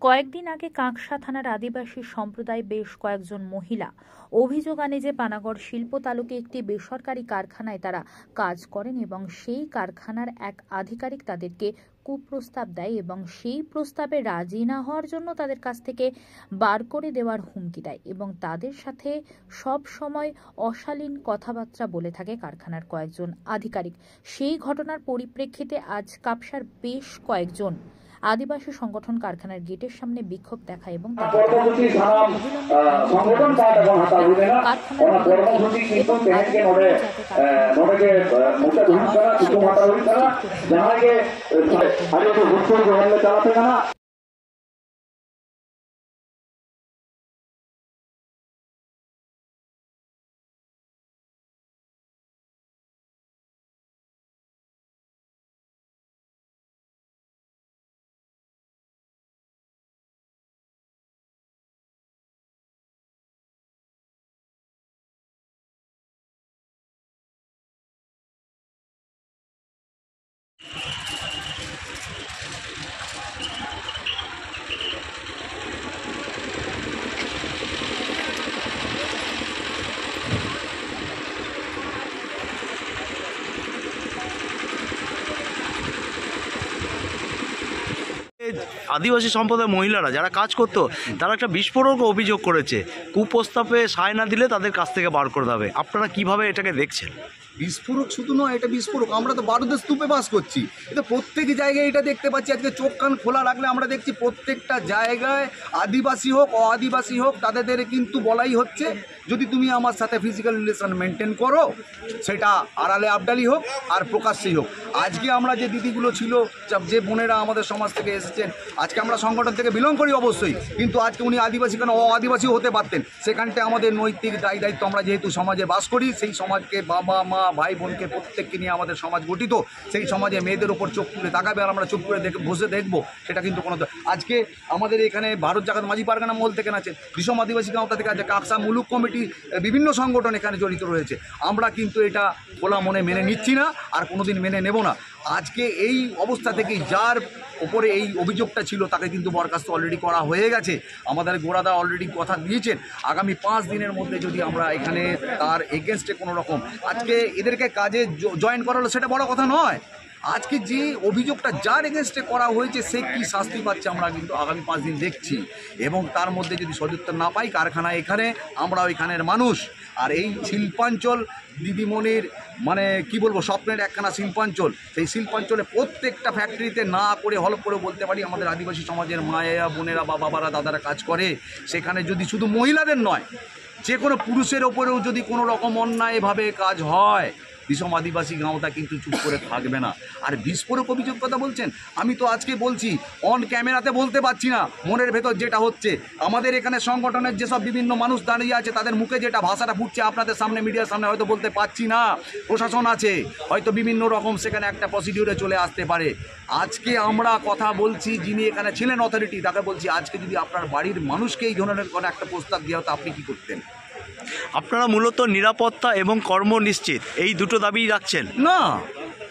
কয়েকদিন আগে কাঁকসা থানার আদিবাসী সম্প্রদায় বেশ কয়েকজন মহিলা অভিযোগ আনে যে পানাগড় শিল্প তালুকে একটি বেসরকারি কারখানায় তারা কাজ করেন এবং সেই কারখানার এক আধিকারিক তাদেরকে কুপ্রস্তাব দেয় এবং সেই প্রস্তাবে রাজি না হওয়ার জন্য তাদের কাছ থেকে বার করে দেওয়ার হুমকি দেয় এবং তাদের সাথে সব সময় অশালীন কথাবার্তা বলে থাকে কারখানার কয়েকজন আধিকারিক। সেই ঘটনার পরিপ্রেক্ষিতে আজ কাপসার বেশ কয়েকজন আদিবাসী সংগঠন কারখানার গেটের সামনে বিক্ষোভ দেখায় এবং আদিবাসী সম্প্রদায়ের মহিলারা যারা কাজ করতো তারা একটা বিস্ফোরক অভিযোগ করেছে, কুপ্রস্তাবে সায় না দিলে তাদের কাছ থেকে বার করে দেবে। আপনারা কিভাবে এটাকে দেখছেন? বিস্ফোরক শুধু নয়, এটা বিস্ফোরক। আমরা তো বারুদের স্তূপে বাস করছি, এটা প্রত্যেক জায়গায় এটা দেখতে পাচ্ছি। আজকে চোখ কান খোলা রাখলে আমরা দেখছি প্রত্যেকটা জায়গায় আদিবাসী হোক আদিবাসী হোক তাদের কিন্তু বলাই হচ্ছে যদি তুমি আমার সাথে ফিজিক্যাল রিলেশন মেনটেন করো, সেটা আড়ালে আবডালি হোক আর প্রকাশ্যেই হোক। আজকে আমরা যে দিদিগুলো ছিল, যে বোনেরা আমাদের সমাজ থেকে এসেছেন, আজকে আমরা সংগঠন থেকে বিলং করি অবশ্যই, কিন্তু আজকে উনি আদিবাসী কেন আদিবাসীও হতে পারতেন। সেখানটা আমাদের নৈতিক দায়িত্ব, আমরা যেহেতু সমাজে বাস করি, সেই সমাজকে বাবা মা ভাই বোনকে প্রত্যেককে নিয়ে আমাদের সমাজ গঠিত। সেই সমাজে মেয়েদের ওপর চোখ তুলে তাকাবে আর আমরা চুপ করে বসে দেখবো, সেটা কিন্তু কোনো। আজকে আমাদের এখানে ভারত জাগাত মাঝি পারগানা মহল থেকে আছে, বিষম আদিবাসী গাঁওতা থেকে আছে, কাকসা মুলুক কমিটি, বিভিন্ন সংগঠন এখানে জড়িত রয়েছে। আমরা কিন্তু এটা খোলা মনে মেনে নিচ্ছি না আর কোনোদিন মেনে নেব না। আজকে এই অবস্থা থেকেই যার ওপরে এই অভিযোগটা ছিল তাকে কিন্তু বরখাস্ত অলরেডি করা হয়ে গেছে। আমাদের গোড়াদা অলরেডি কথা দিয়েছেন আগামী 5 দিনের মধ্যে যদি আমরা এখানে তার এগেনস্টে কোনো রকম আজকে এদেরকে কাজে জয়েন করালো, সেটা বড় কথা নয়। আজকে যে অভিযোগটা যার এগেনস্টে করা হয়েছে সে কি শাস্তি পাচ্ছে আমরা কিন্তু আগামী 5 দিন দেখছি। এবং তার মধ্যে যদি সদুত্তর না পাই, কারখানা এখানে, আমরাও এখানের মানুষ। আর এই শিল্পাঞ্চল দিদিমণির মানে কি বলবো, স্বপ্নের একখানা শিল্পাঞ্চল। সেই শিল্পাঞ্চলে প্রত্যেকটা ফ্যাক্টরিতে না করে হলপ করে বলতে পারি আমাদের আদিবাসী সমাজের মায়েরা বোনেরা বা বাবারা দাদারা কাজ করে। সেখানে যদি শুধু মহিলাদের নয়, যে কোনো পুরুষের ওপরেও যদি কোনো রকম অন্যায়ভাবে কাজ হয়, বিষম আদিবাসী গাঁওটা কিন্তু চুপ করে থাকবে না। আর বিস্ফোরক অভিযোগ কথা বলছেন, আমি তো আজকে বলছি অন ক্যামেরাতে বলতে পারছি না, মনের ভেতর যেটা হচ্ছে। আমাদের এখানে সংগঠনের যেসব বিভিন্ন মানুষ দাঁড়িয়ে আছে তাদের মুখে যেটা ভাষাটা ফুটছে আপনাদের সামনে মিডিয়ার সামনে হয়তো বলতে পারছি না। প্রশাসন আছে, হয়তো বিভিন্ন রকম সেখানে একটা প্রসিডিউরে চলে আসতে পারে। আজকে আমরা কথা বলছি, যিনি এখানে ছিলেন অথরিটি, তাকে বলছি আজকে যদি আপনার বাড়ির মানুষকে এই ধরনের কোনো একটা প্রস্তাব দেওয়া হতো, আপনি কী করতেন? আপনারা মূলত নিরাপত্তা এবং কর্ম নিশ্চিত এই দুটো দাবি রাখছেন না?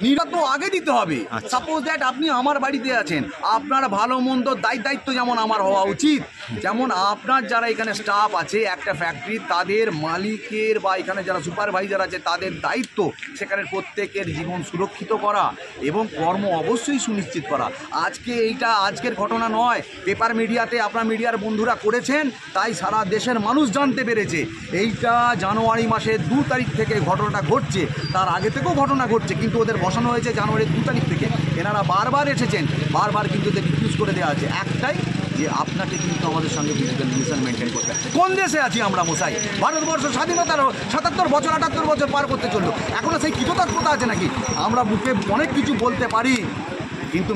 নিরাপত্তা তো আগে দিতে হবে। সাপোজ দ্যাট আপনি আমার বাড়িতে আছেন, আপনার ভালো মন্দ দায়িত্ব যেমন আমার হওয়া উচিত, যেমন আপনার যারা এখানে স্টাফ আছে একটা ফ্যাক্টরি, তাদের মালিকের বা এখানে যারা সুপারভাইজার আছে তাদের দায়িত্ব সেখানে প্রত্যেকের জীবন সুরক্ষিত করা এবং কর্ম অবশ্যই সুনিশ্চিত করা। আজকে এইটা আজকের ঘটনা নয়, পেপার মিডিয়াতে আপনার মিডিয়ার বন্ধুরা করেছেন, তাই সারা দেশের মানুষ জানতে পেরেছে। এইটা জানুয়ারি মাসের 2 তারিখ থেকে ঘটনাটা ঘটছে, তার আগে থেকেও ঘটনা ঘটছে, কিন্তু ওদের বসানো হয়েছে জানুয়ারির 2 তারিখ থেকে। এনারা বারবার এসেছেন, বারবার কিন্তু ওদের রিফিউজ করে দেওয়া আছে। একটাই যে আপনাকে কিন্তু আমাদের সঙ্গে ফিজিক্যাল রিলেশন মেনটেন করতে হবে। কোন দেশে আছি আমরা মশাই? ভারতবর্ষ স্বাধীনতার 77 বছর 78 বছর পার করতে চললো, এখনও সেই কৃতজ্ঞতা আছে নাকি? আমরা বুকে অনেক কিছু বলতে পারি, কিন্তু